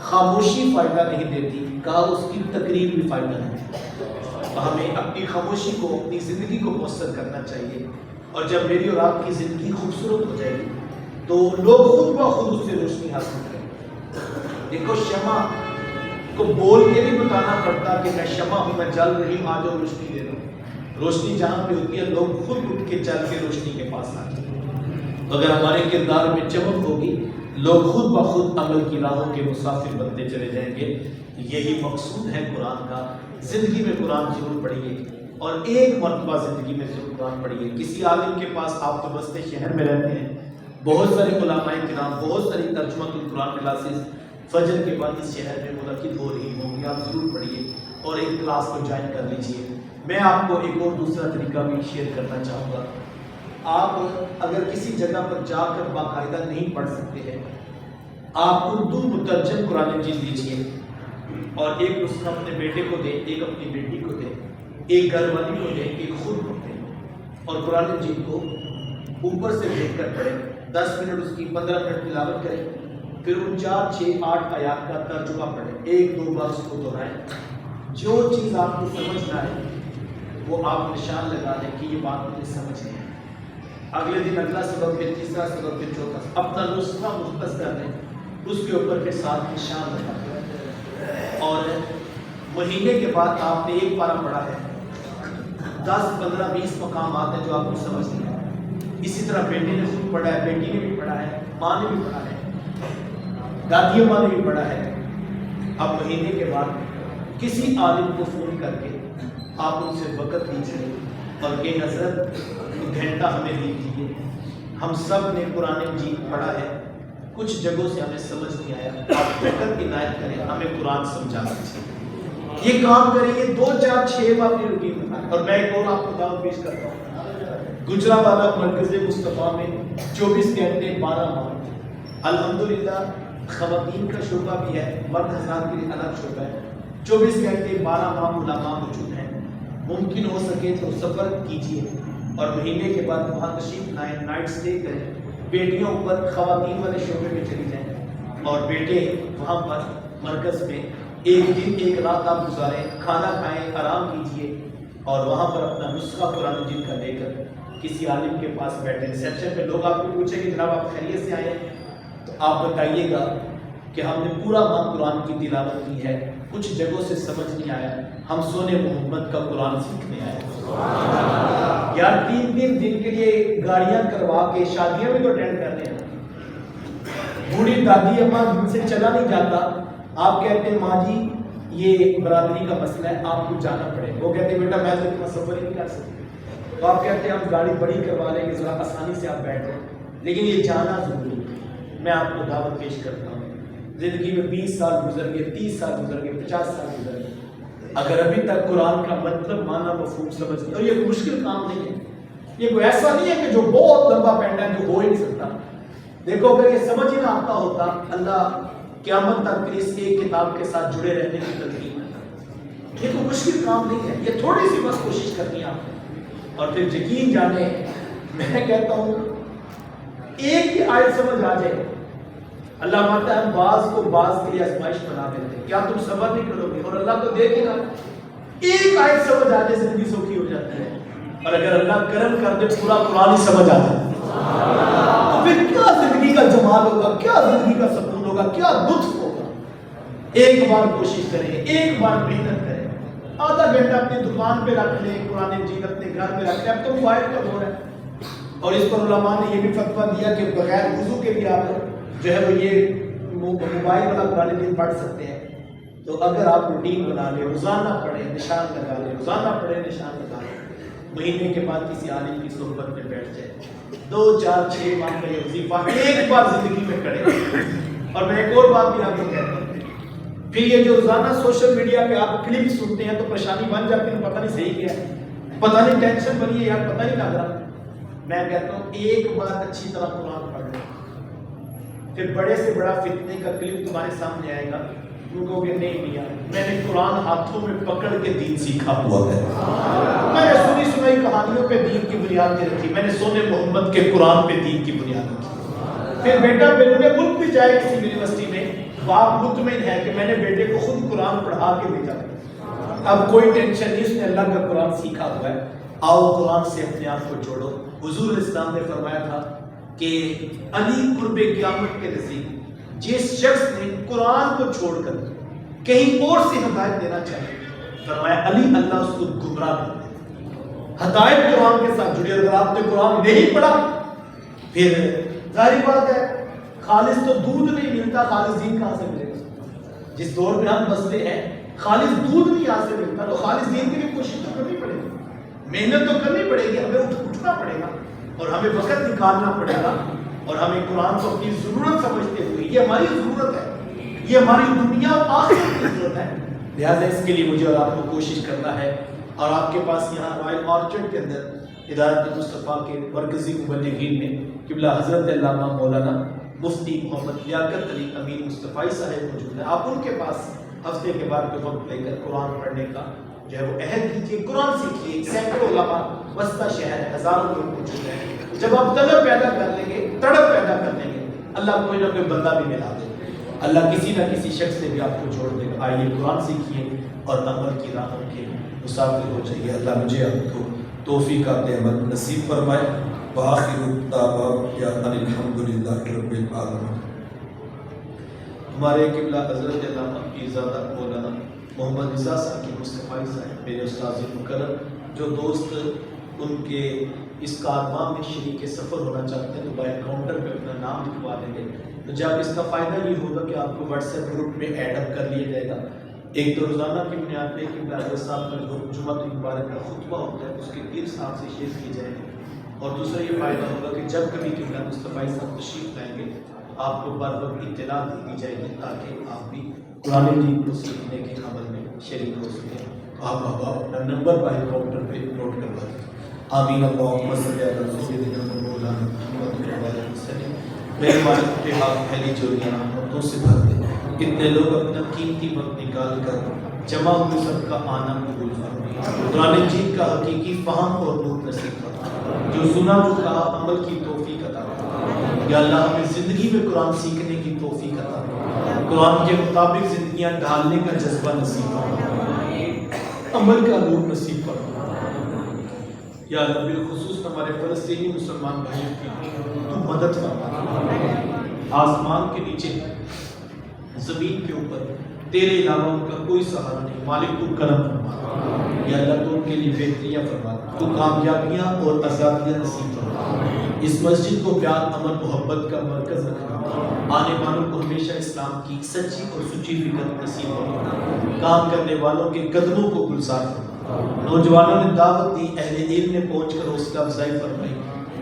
خاموشی فائدہ نہیں دیتی، کہا اس کی تقریر بھی فائدہ نہیں دیتی۔ ہمیں اپنی خاموشی کو، اپنی زندگی کو مؤثر کرنا چاہیے، اور جب میری اور آپ کی زندگی خوبصورت ہو جائے گی تو لوگ خود بخود اس سے روشنی حاصل کریں گے۔ دیکھو شمع کو بول کے نہیں بتانا پڑتا کہ میں شمع ہوں، میں جل رہی ہوں، آج روشنی دے رہا ہوں۔ روشنی جہاں پہ ہوتی ہے لوگ خود اٹھ کے چل کے روشنی کے پاس آتے ہیں۔ اگر ہمارے کردار میں چمک ہوگی، لوگ خود بخود عمل کی راہوں کے مسافر بنتے چلے جائیں گے۔ یہی مقصود ہے قرآن کا۔ زندگی میں قرآن ضرور پڑھیے، اور ایک مرتبہ زندگی میں ضرور قرآن پڑھیے۔ کسی عالم کے پاس، آپ تو بستے شہر میں رہتے ہیں، بہت سارے علماء کرام، بہت ساری ترجمہ القرآن کلاسز فجر کے بعد اس شہر میں منعقد ہو رہی ہوں گی، آپ ضرور پڑھیے اور ایک کلاس کو جوائن کر لیجیے۔ میں آپ کو ایک اور دوسرا طریقہ بھی شیئر کرنا چاہوں گا۔ آپ اگر کسی جگہ پر جا کر باقاعدہ نہیں پڑھ سکتے ہیں، آپ اردو مترجم قرآن مجید لیجیے، اور ایک نسخہ اپنے بیٹے کو دیں، ایک اپنی بیٹی کو دیں، ایک گھر والی کو دیں، ایک خود کو دیں، اور قرآن مجید کو اوپر سے دیکھ کر پڑھیں۔ 10 منٹ اس کی 15 منٹ تلاوت کریں، پھر ان 4 6 8 آیات کا ترجمہ پڑھیں، 1 2 بار اس کو دہرائیں۔ جو چیز آپ کو سمجھ نہ آئے وہ آپ نشان لگا دیں کہ یہ بات مجھے سمجھ نہیں ہے۔ اگلے دن اگلا سبق، پھر تیسرا سبق، پھر چوتھا، اپنا نسخہ مختص کر دیں، اس کے اوپر کے ساتھ نشان لگا دیں، اور مہینے کے بعد آپ نے ایک پارہ پڑھا ہے، 10 15 20 مقامات ہیں جو آپ کو سمجھ نہیں آئے۔ اسی طرح بیٹے نے خود پڑھا ہے، بیٹی نے بھی پڑھا ہے، ماں نے بھی پڑھا ہے، دادی ماں نے بھی پڑھا ہے۔ اب مہینے کے بعد کسی عالم کو فون کر کے آپ ان سے وقت لیجیے اور کہ حضرت گھنٹہ ہمیں دیجیے، ہم سب نے قرآن مجید پڑھا ہے، کچھ جگہوں سے ہمیں سمجھ نہیں آیا، آپ بہتر عنایت کریں، ہمیں قرآن سمجھا دیجیے۔ یہ کام کریں، یہ 2 4 6 بار اپنی روٹین بنائیں۔ اور میں ایک اور آپ کو دعوت پیش کرتا ہوں، گجرانوالہ مرکز مصطفیٰ میں 24 گھنٹے 12 ماہ الحمدللہ خواتین کا شعبہ بھی ہے، مرد حضرات کے لیے الگ شعبہ ہے، 24 گھنٹے 12 ماہ علماء موجود ہیں۔ ممکن ہو سکے تو سفر کیجیے اور مہینے کے بعد وہاں تشریف لائیں، نائٹ سٹے کریں، بیٹیوں پر خواتین والے شعبے میں چلی جائیں اور بیٹے وہاں پر مرکز میں ایک دن ایک رات آپ گزاریں، کھانا کھائیں، آرام کیجیے اور وہاں پر اپنا نسخہ قرآن مجید کا لے کر کسی عالم کے پاس بیٹھیں۔ ریسیپشن پہ لوگ آپ کو پوچھیں کہ جناب آپ خیریت سے آئے ہیں، تو آپ بتائیے گا کہ ہم نے پورا ماہ قرآن کی تلاوت کی ہے، کچھ جگہوں سے سمجھ نہیں آیا، ہم سونے محمد کا قرآن سیکھنے آئے۔ یار 3 دن کے لیے گاڑیاں کروا کے شادیاں بھی تو اٹینڈ کر رہے ہیں، بوڑھی دادی اماں جن سے چلا نہیں جاتا، آپ کہتے ہیں ماں جی یہ برادری کا مسئلہ ہے، آپ کو جانا پڑے، وہ کہتے ہیں بیٹا میں تو اتنا سفر ہی نہیں کر سکتی، تو آپ کہتے ہیں ہم گاڑی بڑی کروا لیں گے، ذرا آسانی سے آپ بیٹھ جائیں، لیکن یہ جانا ضروری ہے۔ میں آپ کو دعوت پیش کرتا ہوں، زندگی میں 20 سال گزر گئے، 30 سال گزر گئے، 50 سال گزر گئے، اگر ابھی تک قرآن کا مطلب معنی مفہوم سمجھ نہیں، اور یہ کوئی مشکل کام نہیں ہے، یہ کوئی ایسا نہیں ہے کہ جو بہت لمبا پینڈا ہے جو ہو ہی نہیں سکتا۔ دیکھو اگر یہ سمجھ ہی نہ آتا ہوتا، اللہ قیامت تک اس ایک کتاب کے ساتھ جڑے رہنے کی تلقین ہے۔ یہ کوئی مشکل کام نہیں ہے، یہ تھوڑی سی بس کوشش کرنی ہے آپ نے، اور پھر یقین جانے میں کہتا ہوں ایک ہی آیت سمجھ آ جائے، اللہ مانتا ہے ہم بعض کو بعض کے لیے آزمائش بنا دیتے ہیں، کیا تم صبر نہیں کرو گے؟ اور اللہ تو دیکھے گا، ایک آیت سمجھ آ جائے زندگی سوکھی ہو جاتی ہے، اور اگر اللہ کرم کر دے پورا قرآن ہی سمجھ آ جائے تو پھر کیا زندگی کا جمال ہوگا، کیا زندگی کا سکون ہوگا، کیا لطف ہوگا۔ ایک بار کوشش کریں، ایک بار محنت کریں، آدھا گھنٹہ اپنی دکان پہ رکھ لیں، قرآن مجید اپنے گھر میں رکھ لیں، اب تو موبائل کا دور ہے، اور اس پر علماء نے یہ بھی فتویٰ دیا کہ بغیر وضو کے بھی آپ جو ہے وہ یہ موبائل والا قرآن مجید پڑھ سکتے ہیں۔ تو اگر آپ روٹین بنا لیں، روزانہ پڑھیں، نشان لگا لیں، روزانہ پڑھیں، نشان لگا لیں، مہینے کے بعد کسی عالم کی صحبت میں بیٹھ جائے، 2 4 6 ماہ کا یہ وظیفہ ایک بار زندگی میں کریں۔ اور میں ایک اور بات بھی آپ کو کہتا ہوں، پھر یہ جو روزانہ سوشل میڈیا پہ آپ کلپ سنتے ہیں تو پریشانی بن جاتی ہے، پتہ نہیں صحیح کیا ہے، پتہ نہیں ٹینشن بنی ہے یار، پتہ نہیں لگ رہا۔ میں کہتا ہوں ایک بار اچھی طرح قرآن پڑھ لیں، پھر بڑے سے بڑا فتنے کا کلپ تمہارے سامنے آئے گا، تم کہو گے نہیں میاں میں نے قرآن ہاتھوں میں پکڑ کے دین سیکھا ہوا ہے، میں نے سنی سنائی کہانیوں پہ دین کی بنیاد نہیں رکھی، میں نے سونے محمد کے قرآن پہ دین کی بنیاد رکھی۔ پھر بیٹا بیرون ملک بھی جائے کسی یونیورسٹی میں، باپ مطمئن ہے کہ میں نے بیٹے کو خود قرآن پڑھا کے بھیجا، اب کوئی ٹینشن نہیں، اس نے اللہ کا قرآن سیکھا ہوا ہے۔ آؤ قرآن سے اپنے آپ کو جوڑو۔ حضور اسلام نے فرمایا تھا کہ علی قرب قیامت کے نزدیک جس شخص نے قرآن کو چھوڑ کر کہیں اور سے ہدایت دینا چاہے، فرمایا علی اللہ اس کو گمراہ کر دے۔ ہدایت قرآن کے ساتھ جڑی، اگر آپ نے قرآن نہیں پڑھا پھر ظاہری بات ہے خالص تو دودھ نہیں ملتا، خالص دین کہاں سے ملے گا؟ جس دور میں ہم بستے ہیں خالص دودھ نہیں یہاں سے ملتا، تو خالص دین کے لیے کوشش تو کرنی پڑے گی، محنت تو کرنی پڑے گی، ہمیں اٹھنا پڑے گا اور ہمیں وقت نکالنا پڑے گا، اور ہمیں قرآن کو اپنی ضرورت سمجھتے ہوئے، یہ ہماری ضرورت ہے، یہ ہماری دنیا اور آخرت کی ضرورت ہے، لہٰذا اس کے لیے مجھے اور آپ کو کوشش کرنا ہے۔ اور آپ کے پاس یہاں رائل آرچرڈ کے اندر ادارت مصطفیٰ کے مرکزی مبلغین میں قبلہ حضرت علامہ مولانا مفتی محمد لیاقت علی امین مصطفی صاحب موجود ہیں، آپ ان کے پاس ہفتے کے بعد کے وقت لے کر قرآن پڑھنے کا جو ہے وہ عہد کیجیے، قرآن سیکھیے۔ سینکڑوں علماء وسطی شہر ہزاروں لوگ موجود ہیں، جب آپ طلب پیدا کر لیں گے، تڑپ پیدا کر لیں گے، اللہ کوئی نہ کوئی بندہ بھی ملا دے گا، اللہ کسی نہ کسی شخص سے بھی آپ کو جوڑ دے گا۔ آئیے قرآن سیکھیے اور عمل کی راہوں کے مسافر ہو جائیے۔ اللہ مجھے آپ کو توفیق عمل نصیب فرمائے۔ وآخر دعوانا الحمدللہ رب العالمین۔ ہمارے قبلہ حضرت علامہ پیرزادہ مولانا محمد رضا صاحب کی مصطفی صاحب میرے استاذ مکرم، جو دوست ان کے اس کارواں میں شریک سفر ہونا چاہتے ہیں تو بائی کاؤنٹر پہ اپنا نام لکھوا دیں گے، تو جب اس کا فائدہ یہ ہوگا کہ آپ کو واٹس ایپ گروپ میں ایڈ اپ کر لیا جائے گا۔ ایک تو روزانہ کی بنیاد پہ کہ حضرت صاحب کا جو جمعہ مبارک کا خطبہ ہوتا ہے اس کے پیر صاحب سے شیئر کی جائے گی، اور دوسرا یہ فائدہ ہوگا کہ جب کبھی قبلہ مصطفی صاحب تشریف لائیں گے آپ کو بر وقت اطلاع دی جائے گی تاکہ آپ بھی قرآن مجید کو سیکھنے کے عمل میں شریک ہو سکیں۔ آپ اپنا نمبر باہر کاؤنٹر پہ نوٹ کروا دیں۔ آمین اللہم صلی علی سیدنا مولانا محمد وعلیہ وسلم۔ میرے والد کے ہاتھ پھیلی چوریاں رحمتوں سے بھر دے۔ کتنے لوگ اپنا قیمتی وقت نکال کر جمع ہوئے سب کا آنا قبول فرمائے۔ قرآن مجید کا حقیقی فہم اور نور نصیب فرمائے۔ جو سنا جو کہا عمل کی توفیق عطا فرمائے۔ یا اللہ ہمیں زندگی میں قرآن سیکھنے کی توفیق عطا فرمائے۔ قرآن کے مطابق زندگیاں ڈھالنے کا جذبہ نصیب فرمائے۔ عمل کا نور نصیب فرمائے۔ یا اللہ بالخصوص ہمارے فلسطینی مسلمان بھائیوں کی تو مدد فرما۔ آسمان کے نیچے زمین کے اوپر تیرے علاوہ ان کا کوئی سہارا نہیں، مالک تو کرم فرما۔ یا اللہ تو ان کے لیے بہتریاں فرما، تو کامیابیاں اور آزادیاں نصیب فرما۔ اس مسجد کو پیار امن محبت کا مرکز رکھنا، آنے والوں کو ہمیشہ اسلام کی سچی اور سچی فکر نصیب فرما۔ کام کرنے والوں کے قدموں کو گلزار فرما۔ نوجوانوں نے دعوت دی، اہل علم نے پہنچ کر حوصلہ افزائی فرمائی،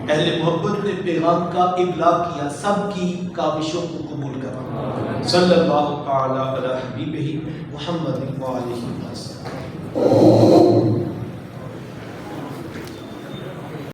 اہل محبت نے پیغام کا ابلاغ کیا، سب کی کاوشوں کو قبول کرا۔ صلی اللہ تعالی علی حبیبہ محمد وآلہ وسلم۔